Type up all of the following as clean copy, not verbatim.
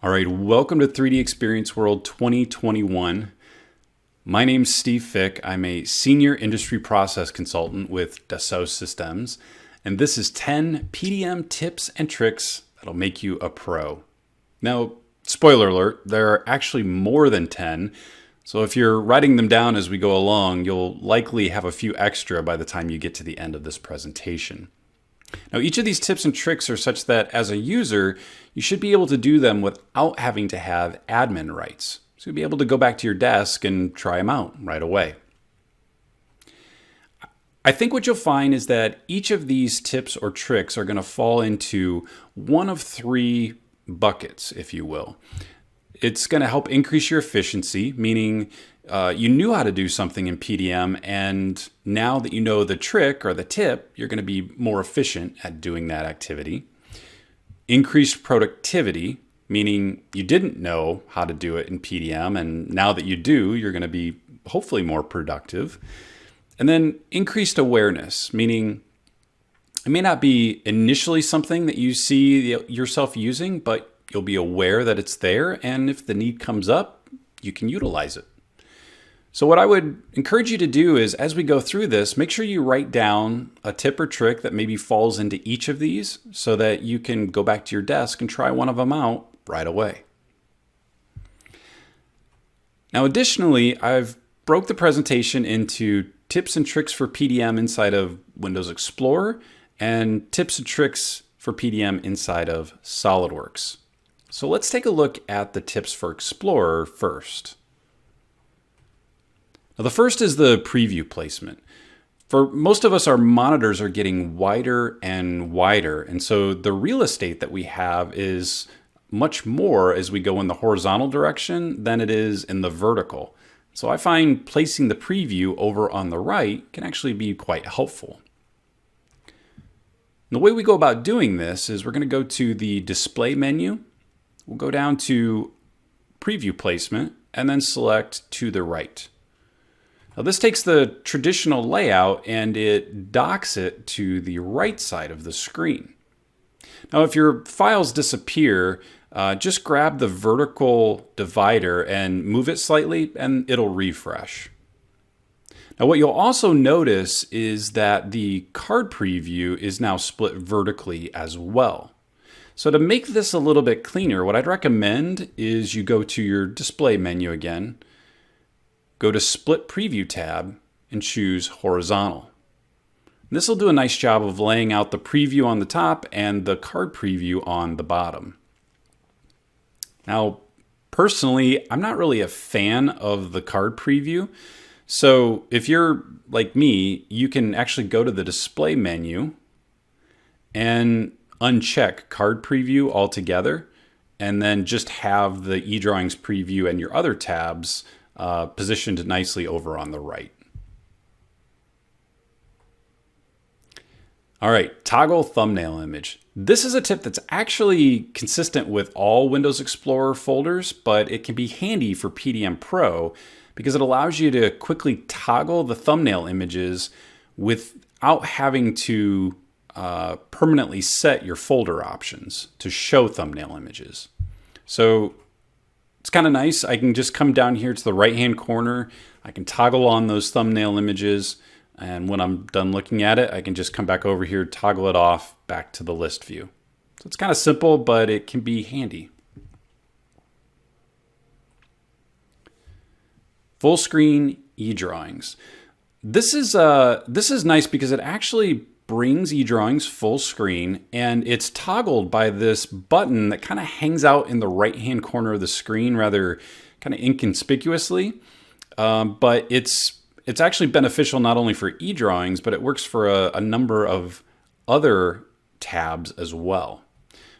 All right, welcome to 3D Experience World 2021. My name's Steve Fick. I'm a senior industry process consultant with Dassault Systems, and this is 10 PDM tips and tricks that'll make you a pro. Now, spoiler alert, there are actually more than 10, so if you're writing them down as we go along, you'll likely have a few extra by the time you get to the end of this presentation. Now, each of these tips and tricks are such that as a user, you should be able to do them without having to have admin rights. So you'll be able to go back to your desk and try them out right away. I think what you'll find is that each of these tips or tricks are going to fall into one of three buckets, if you will. It's going to help increase your efficiency, meaning you knew how to do something in PDM, and now that you know the trick or the tip, you're going to be more efficient at doing that activity. Increased productivity, meaning you didn't know how to do it in PDM, and now that you do, you're going to be hopefully more productive. And then increased awareness, meaning it may not be initially something that you see yourself using, but you'll be aware that it's there, and if the need comes up, you can utilize it. So what I would encourage you to do is, as we go through this, make sure you write down a tip or trick that maybe falls into each of these so that you can go back to your desk and try one of them out right away. Now, additionally, I've broke the presentation into tips and tricks for PDM inside of Windows Explorer and tips and tricks for PDM inside of SOLIDWORKS. So let's take a look at the tips for Explorer first. Now, the first is the preview placement. For most of us, our monitors are getting wider and wider, and so the real estate that we have is much more as we go in the horizontal direction than it is in the vertical. So I find placing the preview over on the right can actually be quite helpful. And the way we go about doing this is we're going to go to the display menu. We'll go down to preview placement and then select to the right. Now, this takes the traditional layout and it docks it to the right side of the screen. Now, if your files disappear, just grab the vertical divider and move it slightly and it'll refresh. Now, what you'll also notice is that the card preview is now split vertically as well. So to make this a little bit cleaner, what I'd recommend is you go to your display menu again, go to Split Preview tab and choose Horizontal. This will do a nice job of laying out the preview on the top and the card preview on the bottom. Now, personally, I'm not really a fan of the card preview. So if you're like me, you can actually go to the display menu and uncheck card preview altogether, and then just have the eDrawings preview and your other tabs positioned nicely over on the right. All right, toggle thumbnail image. This is a tip that's actually consistent with all Windows Explorer folders, but it can be handy for PDM Pro because it allows you to quickly toggle the thumbnail images without having to permanently set your folder options to show thumbnail images. So it's kind of nice. I can just come down here to the right-hand corner. I can toggle on those thumbnail images. And when I'm done looking at it, I can just come back over here, toggle it off back to the list view. So it's kind of simple, but it can be handy. Full screen eDrawings. This is nice because it actually brings eDrawings full screen, and it's toggled by this button that kind of hangs out in the right-hand corner of the screen rather kind of inconspicuously. But it's actually beneficial not only for eDrawings, but it works for a number of other tabs as well.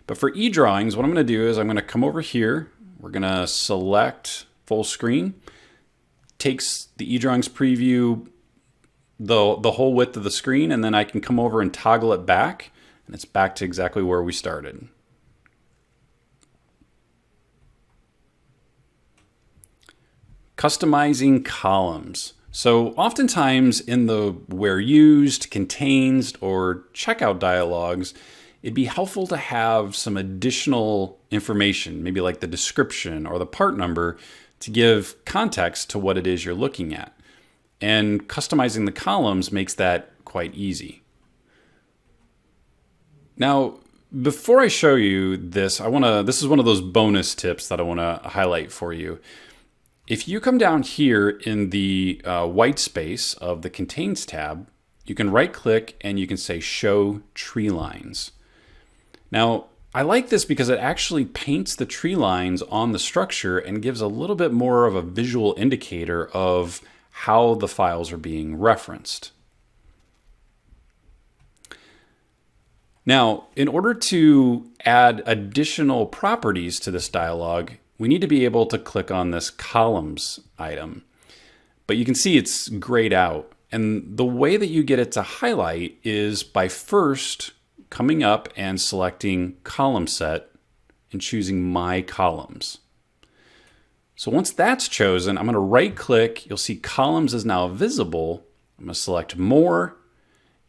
But for eDrawings, what I'm going to do is I'm going to come over here. We're going to select full screen. Takes the eDrawings preview the whole width of the screen, and then I can come over and toggle it back, and it's back to exactly where we started. Customizing columns. So oftentimes in the where used, contains, or checkout dialogues, it'd be helpful to have some additional information, maybe like the description or the part number, to give context to what it is you're looking at. And customizing the columns makes that quite easy. Now, before I show you this, this is one of those bonus tips that I want to highlight for you. If you come down here in the white space of the Contains tab, you can right click and you can say Show Tree Lines. Now, I like this because it actually paints the tree lines on the structure and gives a little bit more of a visual indicator of how the files are being referenced. Now, in order to add additional properties to this dialog, we need to be able to click on this columns item. But you can see it's grayed out. And the way that you get it to highlight is by first coming up and selecting column set and choosing My Columns. So once that's chosen, I'm going to right click. You'll see columns is now visible. I'm going to select More.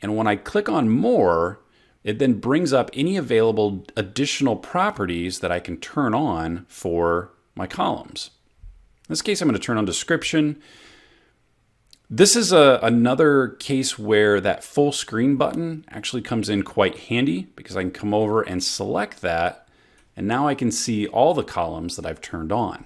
And when I click on More, it then brings up any available additional properties that I can turn on for my columns. In this case, I'm going to turn on description. This is another case where that full screen button actually comes in quite handy because I can come over and select that, and now I can see all the columns that I've turned on.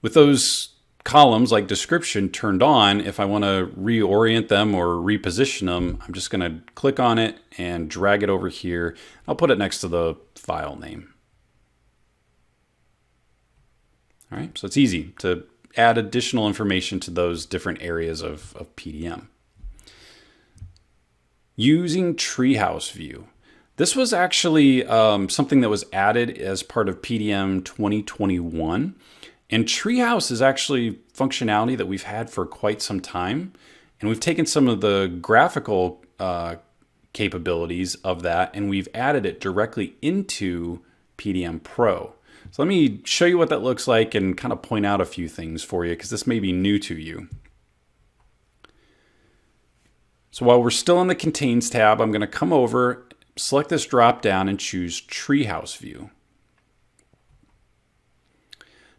With those columns like description turned on, if I want to reorient them or reposition them, I'm just going to click on it and drag it over here. I'll put it next to the file name. All right, so it's easy to add additional information to those different areas of PDM. Using Treehouse View. This was actually something that was added as part of PDM 2021. And Treehouse is actually functionality that we've had for quite some time. And we've taken some of the graphical capabilities of that and we've added it directly into PDM Pro. So let me show you what that looks like and kind of point out a few things for you because this may be new to you. So while we're still in the Contains tab, I'm going to come over, select this drop down and choose Treehouse View.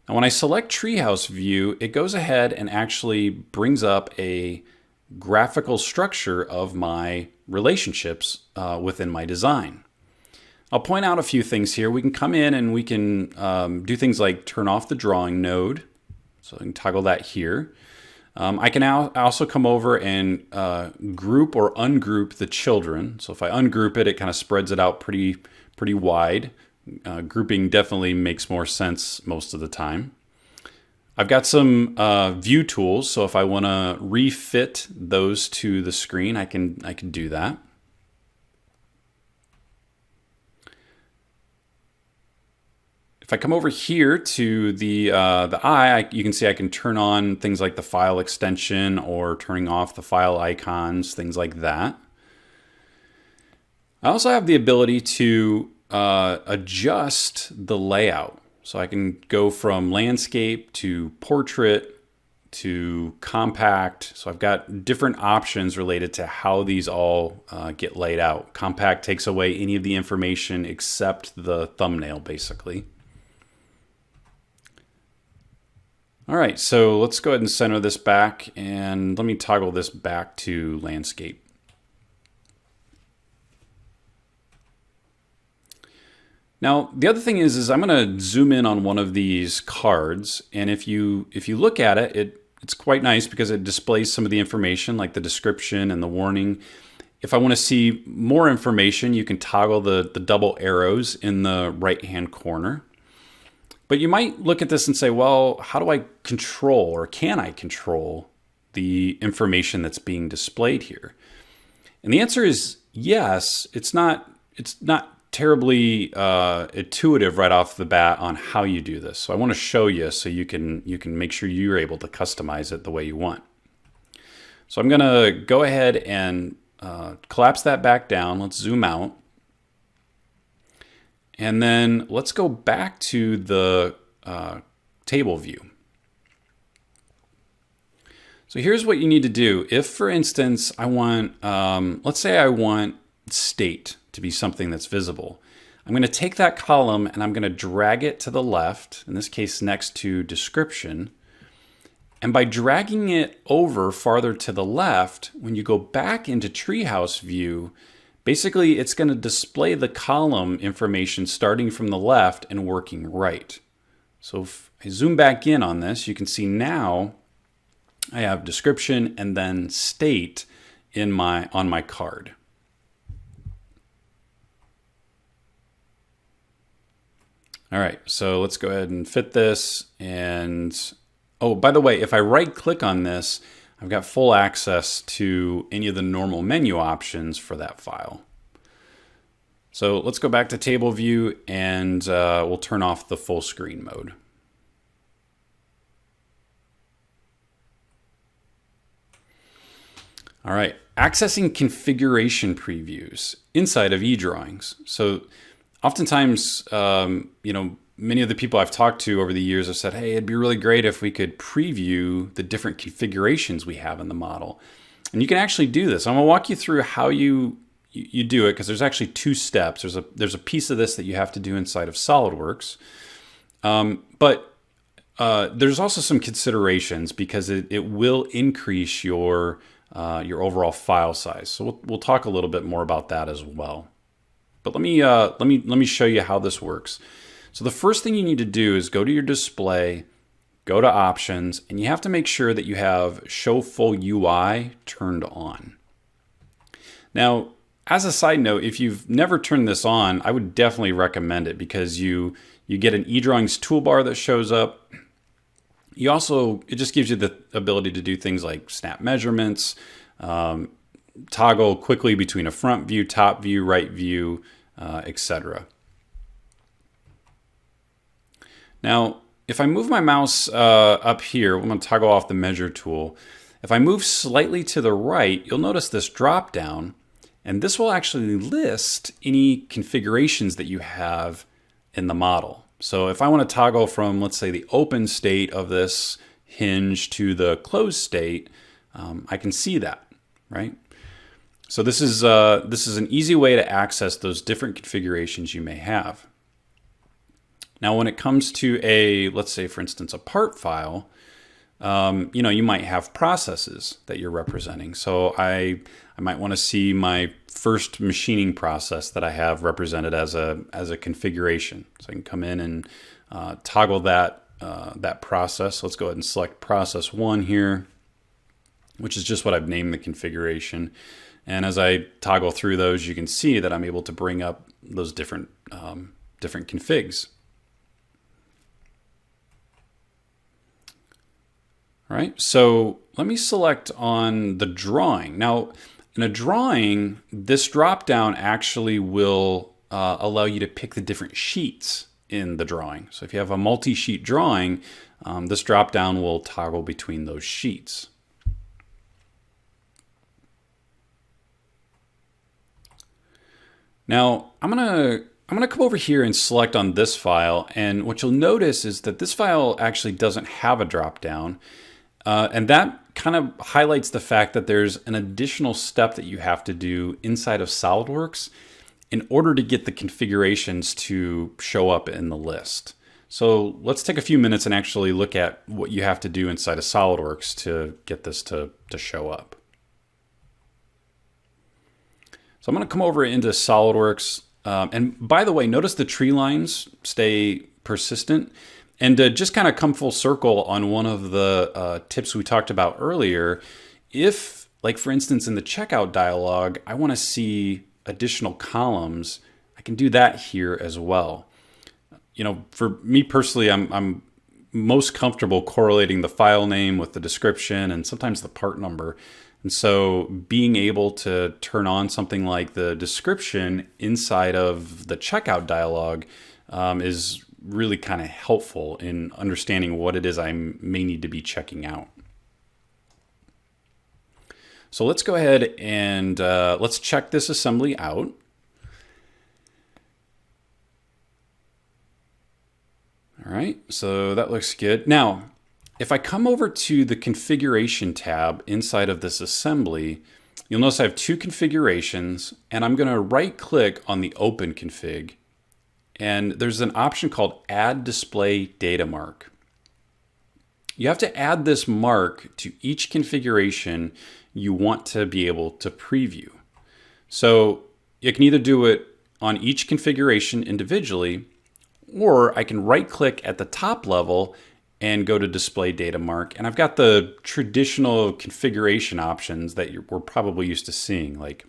Now when I select Treehouse View, it goes ahead and actually brings up a graphical structure of my relationships within my design. I'll point out a few things here. We can come in and we can do things like turn off the drawing node. So I can toggle that here. I can now also come over and group or ungroup the children. So if I ungroup it, it kind of spreads it out pretty wide. Grouping definitely makes more sense most of the time. I've got some view tools, so if I want to refit those to the screen, I can do that. If I come over here to the eye, you can see I can turn on things like the file extension or turning off the file icons, things like that. I also have the ability to adjust the layout. So I can go from landscape to portrait to compact. So I've got different options related to how these all get laid out. Compact takes away any of the information except the thumbnail, basically. All right, so let's go ahead and center this back and let me toggle this back to landscape. Now, the other thing is I'm going to zoom in on one of these cards, and if you look at it, it's quite nice because it displays some of the information like the description and the warning. If I want to see more information, you can toggle the double arrows in the right-hand corner. But you might look at this and say, well, how do I control or can I control the information that's being displayed here? And the answer is yes. It's not terribly intuitive right off the bat on how you do this. So I want to show you so you can make sure you're able to customize it the way you want. So I'm going to go ahead and collapse that back down. Let's zoom out. And then let's go back to the table view. So here's what you need to do. If, for instance, I want, let's say I want state to be something that's visible. I'm going to take that column and I'm going to drag it to the left, in this case next to description. And by dragging it over farther to the left, when you go back into Treehouse View, basically it's going to display the column information starting from the left and working right. So if I zoom back in on this, you can see now I have description and then state on my card. All right, so let's go ahead and fit this. And oh, by the way, if I right click on this, I've got full access to any of the normal menu options for that file. So let's go back to table view and we'll turn off the full screen mode. All right, accessing configuration previews inside of eDrawings. So oftentimes, many of the people I've talked to over the years have said, hey, it'd be really great if we could preview the different configurations we have in the model. And you can actually do this. I'm gonna walk you through how you do it, because there's actually two steps. There's a piece of this that you have to do inside of SOLIDWORKS. But there's also some considerations, because it will increase your overall file size. So we'll talk a little bit more about that as well. But let me show you how this works. So the first thing you need to do is go to your display, go to options, and you have to make sure that you have show full UI turned on. Now, as a side note, if you've never turned this on, I would definitely recommend it, because you get an eDrawings toolbar that shows up. It just gives you the ability to do things like snap measurements, toggle quickly between a front view, top view, right view, etc. Now, if I move my mouse up here, I'm going to toggle off the measure tool. If I move slightly to the right, you'll notice this drop down, and this will actually list any configurations that you have in the model. So if I want to toggle from, let's say, the open state of this hinge to the closed state, I can see that, right? So this is an easy way to access those different configurations you may have. Now, when it comes to let's say, for instance, a part file, you might have processes that you're representing. So I might want to see my first machining process that I have represented as a configuration. So I can come in and toggle that process. So let's go ahead and select process 1 here, which is just what I've named the configuration. And as I toggle through those, you can see that I'm able to bring up those different configs. All right, so let me select on the drawing. Now, in a drawing, this drop-down actually will allow you to pick the different sheets in the drawing. So if you have a multi-sheet drawing, this drop-down will toggle between those sheets. Now, I'm gonna come over here and select on this file, and what you'll notice is that this file actually doesn't have a drop-down. And that kind of highlights the fact that there's an additional step that you have to do inside of SOLIDWORKS in order to get the configurations to show up in the list. So let's take a few minutes and actually look at what you have to do inside of SOLIDWORKS to get this to show up. So I'm going to come over into SOLIDWORKS. And by the way, notice the tree lines stay persistent. And to just kind of come full circle on one of the tips we talked about earlier, if, like for instance, in the checkout dialog, I want to see additional columns, I can do that here as well. For me personally, I'm most comfortable correlating the file name with the description and sometimes the part number. And so being able to turn on something like the description inside of the checkout dialog is really kind of helpful in understanding what it is I may need to be checking out. So let's go ahead and let's check this assembly out. All right, so that looks good. Now, if I come over to the configuration tab inside of this assembly, you'll notice I have two configurations, and I'm going to right click on the open config, and there's an option called Add Display Data Mark. You have to add this mark to each configuration you want to be able to preview. So you can either do it on each configuration individually, or I can right click at the top level and go to Display Data Mark. And I've got the traditional configuration options that we're probably used to seeing, like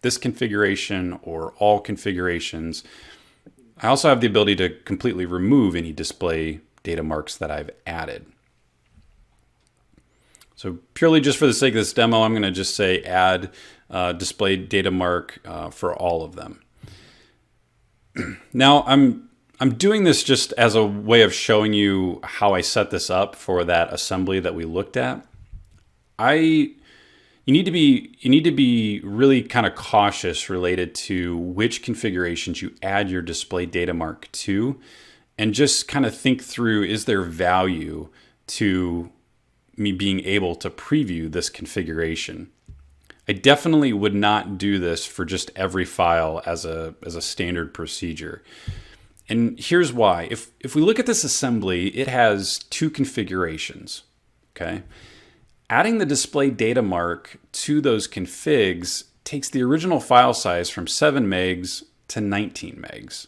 this configuration or all configurations. I also have the ability to completely remove any display data marks that I've added. So purely just for the sake of this demo, I'm going to just say add display data mark for all of them. Now I'm doing this just as a way of showing you how I set this up for that assembly that we looked at. You need to be really kind of cautious related to which configurations you add your display data mark to, and just kind of think through, is there value to me being able to preview this configuration? I definitely would not do this for just every file as a standard procedure. And here's why. If we look at this assembly, it has two configurations, okay? Adding the display data mark to those configs takes the original file size from 7 megs to 19 megs.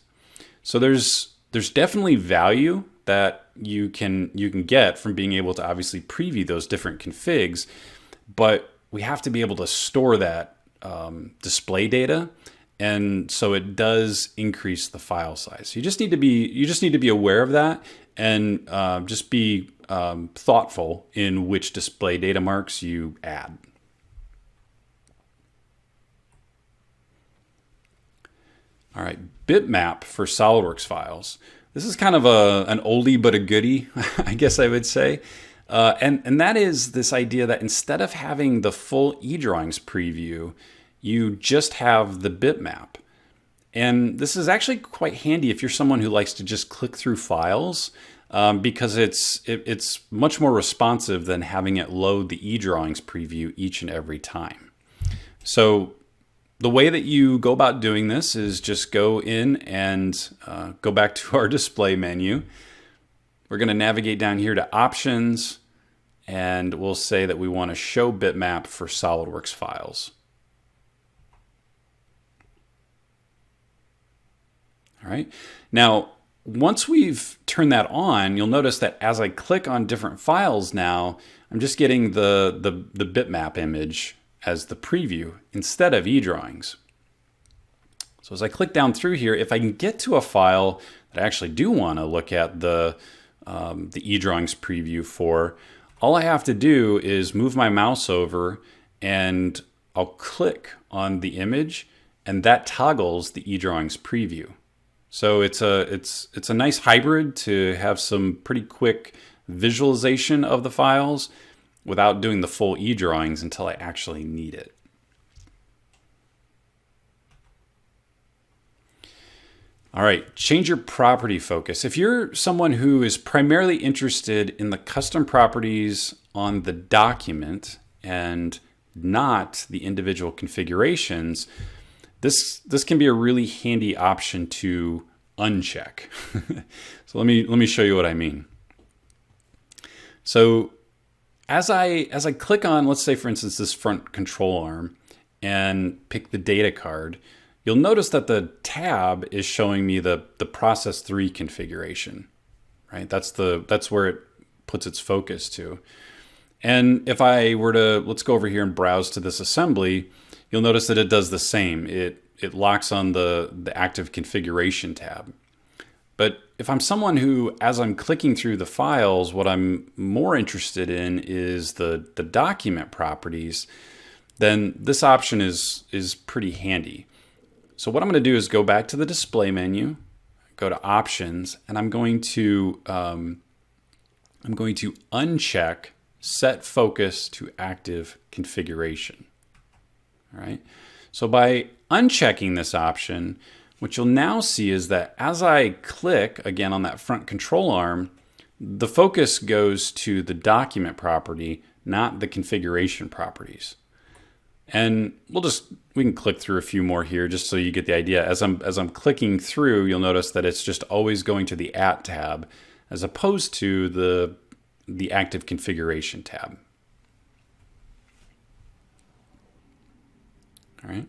So there's definitely value that you can get from being able to obviously preview those different configs, but we have to be able to store that display data, and so it does increase the file size. So you just need to be aware of that, and just be thoughtful in which display data marks you add. All right, Bitmap for SOLIDWORKS files. This is kind of an oldie but a goodie, I guess I would say. And that is this idea that instead of having the full eDrawings preview, you just have the bitmap. And this is actually quite handy if you're someone who likes to just click through files, because it's much more responsive than having it load the eDrawings preview each and every time. So the way that you go about doing this is just go in and go back to our display menu. We're going to navigate down here to Options, and we'll say that we want to show bitmap for SOLIDWORKS files. All right. Now, once we've turned that on, you'll notice that as I click on different files now, I'm just getting the bitmap image as the preview instead of eDrawings. So as I click down through here, if I can get to a file that I actually do want to look at the eDrawings preview for, all I have to do is move my mouse over and I'll click on the image, and that toggles the eDrawings preview. So it's a nice hybrid to have some pretty quick visualization of the files without doing the full eDrawings until I actually need it. All right, change your property focus. If you're someone who is primarily interested in the custom properties on the document and not the individual configurations, this can be a really handy option to uncheck. So let me show you what I mean. So as I click on, let's say for instance, this front control arm and pick the data card, you'll notice that the tab is showing me the process 3 configuration, right? That's where it puts its focus to. And if I were to, let's go over here and browse to this assembly, you'll notice that it does the same. It locks on the active configuration tab. But if I'm someone who, as I'm clicking through the files, what I'm more interested in is the document properties, then this option is pretty handy. So what I'm going to do is go back to the display menu, go to Options, and I'm going to uncheck Set Focus to Active Configuration. All right. So by unchecking this option, what you'll now see is that as I click again on that front control arm, the focus goes to the document property, not the configuration properties. And we can click through a few more here just so you get the idea. As I'm clicking through, you'll notice that it's just always going to the At tab as opposed to the Active Configuration tab. All right.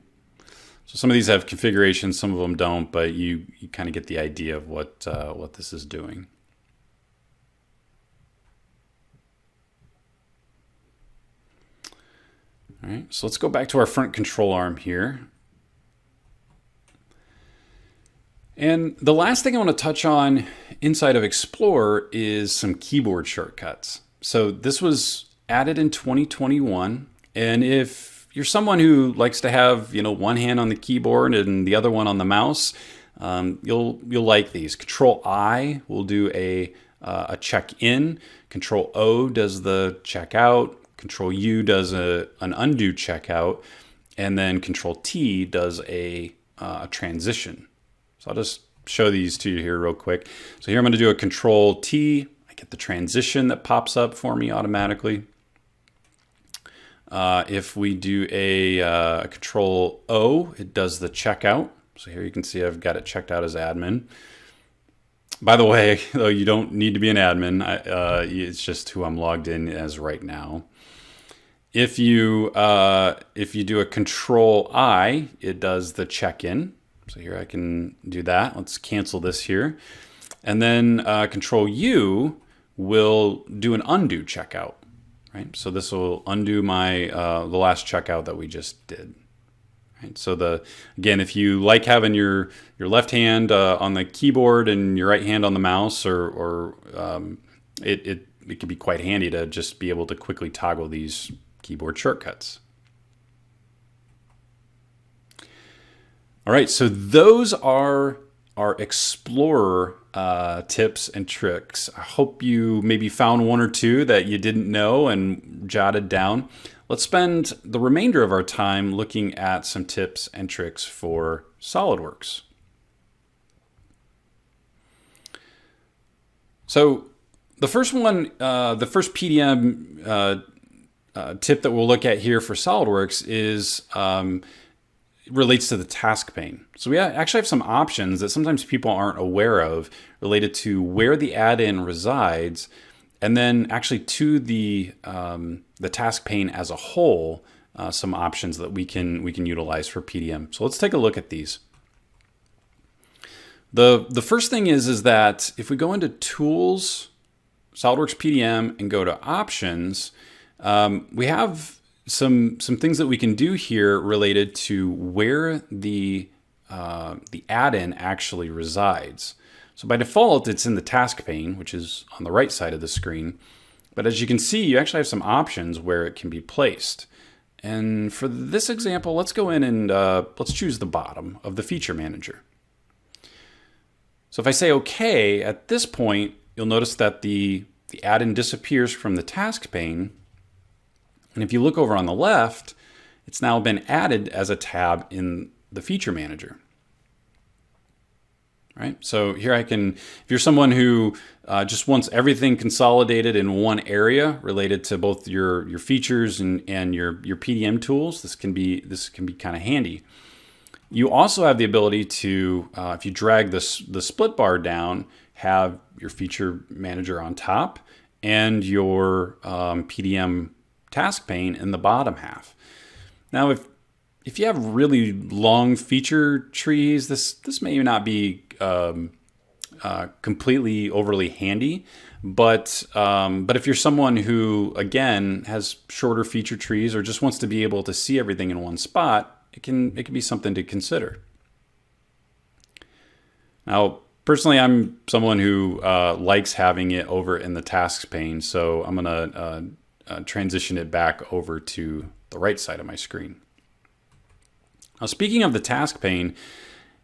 So some of these have configurations, some of them don't, but you kind of get the idea of what this is doing. All right, so let's go back to our front control arm here. And the last thing I want to touch on inside of Explorer is some keyboard shortcuts. So this was added in 2021, and if you're someone who likes to have, one hand on the keyboard and the other one on the mouse, you'll like these. Control I will do a check-in. Control O does the check-out. Control U does an undo checkout, and then Control T does a transition. So I'll just show these to you here real quick. So here I'm going to do a Control T. I get the transition that pops up for me automatically. If we do a Control O, it does the checkout. So here you can see I've got it checked out as admin. By the way, though, you don't need to be an admin. It's just who I'm logged in as right now. If you do a Control I, it does the check-in. So here I can do that. Let's cancel this here. And then Control U will do an undo checkout. Right? So this will undo my the last checkout that we just did. Right? So again, if you like having your left hand on the keyboard and your right hand on the mouse, or it can be quite handy to just be able to quickly toggle these keyboard shortcuts. All right, so those are our Explorer tips and tricks. I hope you maybe found one or two that you didn't know and jotted down. Let's spend the remainder of our time looking at some tips and tricks for SOLIDWORKS. So the first one, the first PDM tip that we'll look at here for SOLIDWORKS is relates to the task pane. So we actually have some options that sometimes people aren't aware of related to where the add-in resides, and then actually to the task pane as a whole, some options that we can utilize for PDM. So let's take a look at these. The first thing is that if we go into Tools, SOLIDWORKS PDM, and go to Options, we have some things that we can do here related to where the add-in actually resides. So by default, it's in the task pane, which is on the right side of the screen. But as you can see, you actually have some options where it can be placed. And for this example, let's go in and let's choose the bottom of the feature manager. So if I say OK, at this point, you'll notice that the add-in disappears from the task pane. And if you look over on the left, it's now been added as a tab in the feature manager. Right? So here I can, if you're someone who just wants everything consolidated in one area related to both your features and your PDM tools, this can be kind of handy. You also have the ability to, if you drag the split bar down, have your feature manager on top and your PDM task pane in the bottom half. Now, if you have really long feature trees, this may not be completely overly handy, but if you're someone who again has shorter feature trees or just wants to be able to see everything in one spot, it can be something to consider. Now, personally, I'm someone who likes having it over in the tasks pane, so I'm gonna transition it back over to the right side of my screen. Now, speaking of the task pane,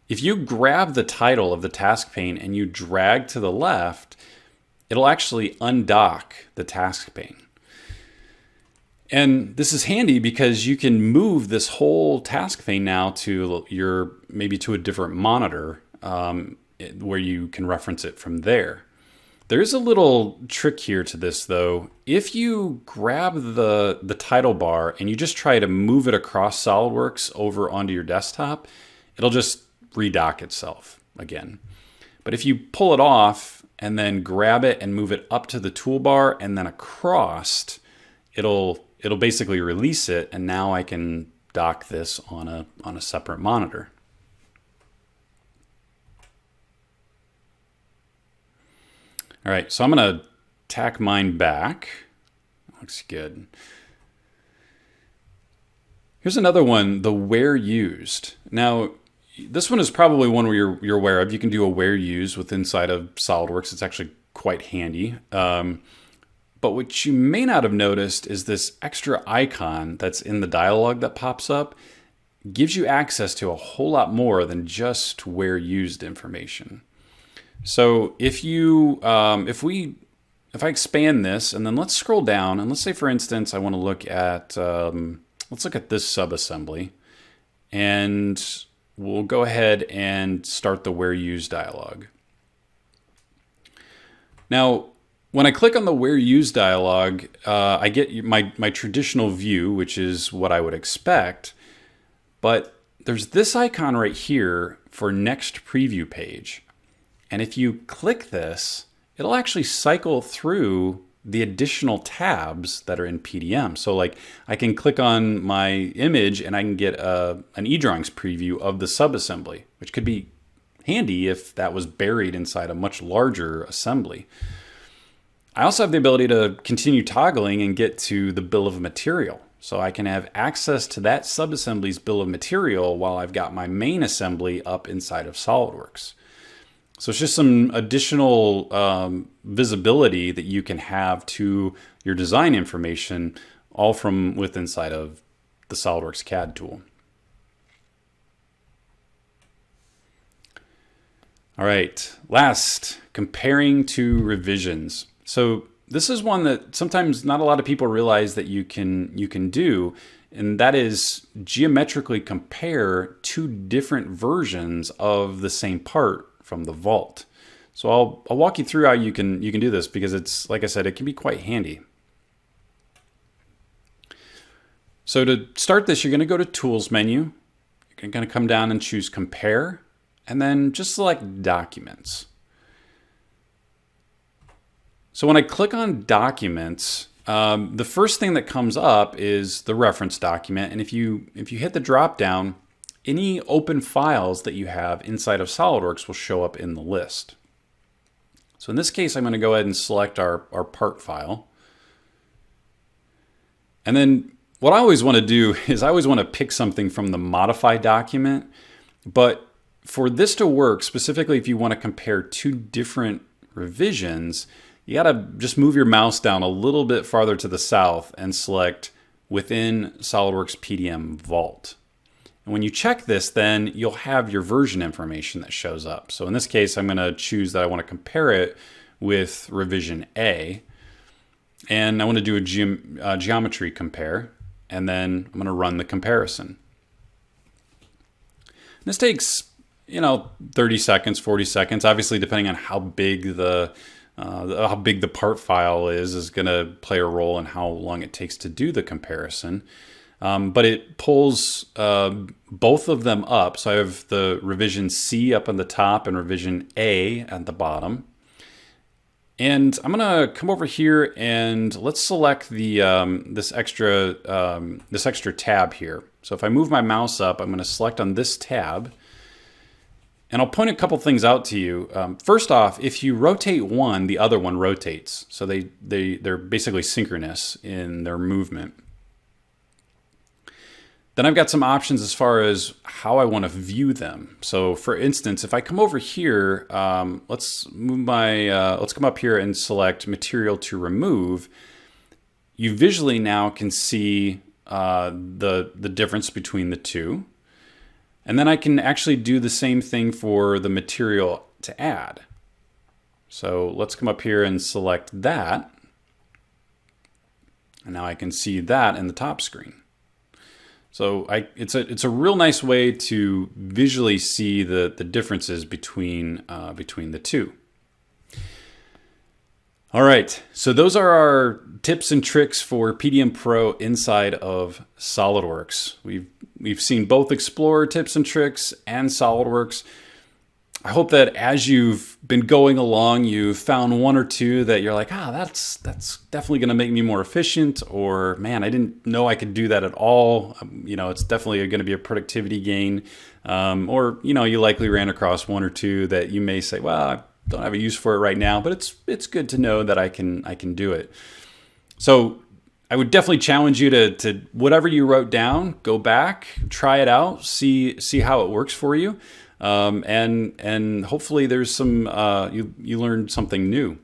if you grab the title of the task pane and you drag to the left, it'll actually undock the task pane. And this is handy because you can move this whole task pane now to maybe to a different monitor where you can reference it from there. There's a little trick here to this though. If you grab the title bar and you just try to move it across SOLIDWORKS over onto your desktop, it'll just redock itself again. But if you pull it off and then grab it and move it up to the toolbar and then across, it'll basically release it, and now I can dock this on a separate monitor. All right, so I'm going to tack mine back. Looks good. Here's another one, the where used. Now, this one is probably one where you're aware of. You can do a where used with inside of SOLIDWORKS. It's actually quite handy. But what you may not have noticed is this extra icon that's in the dialog that pops up gives you access to a whole lot more than just where used information. So if I expand this and then let's scroll down, and let's say, for instance, I want to look at, let's look at this subassembly, and we'll go ahead and start the where used dialog. Now, when I click on the where used dialog, I get my traditional view, which is what I would expect, but there's this icon right here for next preview page. And if you click this, it'll actually cycle through the additional tabs that are in PDM. So like I can click on my image and I can get an eDrawings preview of the subassembly, which could be handy if that was buried inside a much larger assembly. I also have the ability to continue toggling and get to the bill of material. So I can have access to that subassembly's bill of material while I've got my main assembly up inside of SOLIDWORKS. So it's just some additional visibility that you can have to your design information, all from within inside of the SOLIDWORKS CAD tool. All right, last, comparing to revisions. So this is one that sometimes not a lot of people realize that you can do, and that is geometrically compare two different versions of the same part from the vault. So I'll walk you through how you can do this, because it's, like I said, it can be quite handy. So to start this, you're going to go to Tools menu. You're going to come down and choose Compare, and then just select Documents. So when I click on Documents, the first thing that comes up is the reference document, and if you hit the drop down, any open files that you have inside of SOLIDWORKS will show up in the list. So in this case, I'm going to go ahead and select our part file. And then what I always want to do is I always want to pick something from the modify document. But for this to work, specifically if you want to compare two different revisions, you got to just move your mouse down a little bit farther to the south and select within SOLIDWORKS PDM Vault. And when you check this, then you'll have your version information that shows up. So in this case, I'm going to choose that I want to compare it with revision A. And I want to do a geometry compare. And then I'm going to run the comparison. This takes, 30 seconds, 40 seconds, obviously depending on how big the part file is going to play a role in how long it takes to do the comparison. But it pulls both of them up. So I have the revision C up on the top and revision A at the bottom. And I'm going to come over here and let's select the this extra tab here. So if I move my mouse up, I'm going to select on this tab. And I'll point a couple things out to you. First off, if you rotate one, the other one rotates. So they're basically synchronous in their movement. Then I've got some options as far as how I want to view them. So for instance, if I come over here, let's come up here and select material to remove. You visually now can see the difference between the two. And then I can actually do the same thing for the material to add. So let's come up here and select that. And now I can see that in the top screen. So it's a real nice way to visually see the differences between the two. All right, so those are our tips and tricks for PDM Pro inside of SOLIDWORKS. We've seen both Explorer tips and tricks and SOLIDWORKS. I hope that as you've been going along, you've found one or two that you're like, that's definitely going to make me more efficient, or man, I didn't know I could do that at all. It's definitely going to be a productivity gain. Or you likely ran across one or two that you may say, well, I don't have a use for it right now, but it's good to know that I can do it. So I would definitely challenge you to whatever you wrote down, go back, try it out, see how it works for you. And hopefully there's some, you learned something new.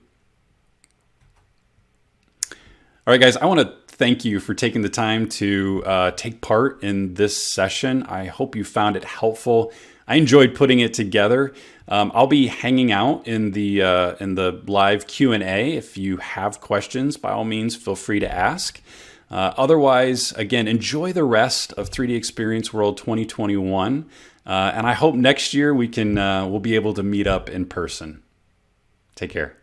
All right, guys, I want to thank you for taking the time to take part in this session. I hope you found it helpful. I enjoyed putting it together. I'll be hanging out in the live Q&A. If you have questions, by all means, feel free to ask. Otherwise, again, enjoy the rest of 3D Experience World 2021. And I hope next year we'll be able to meet up in person. Take care.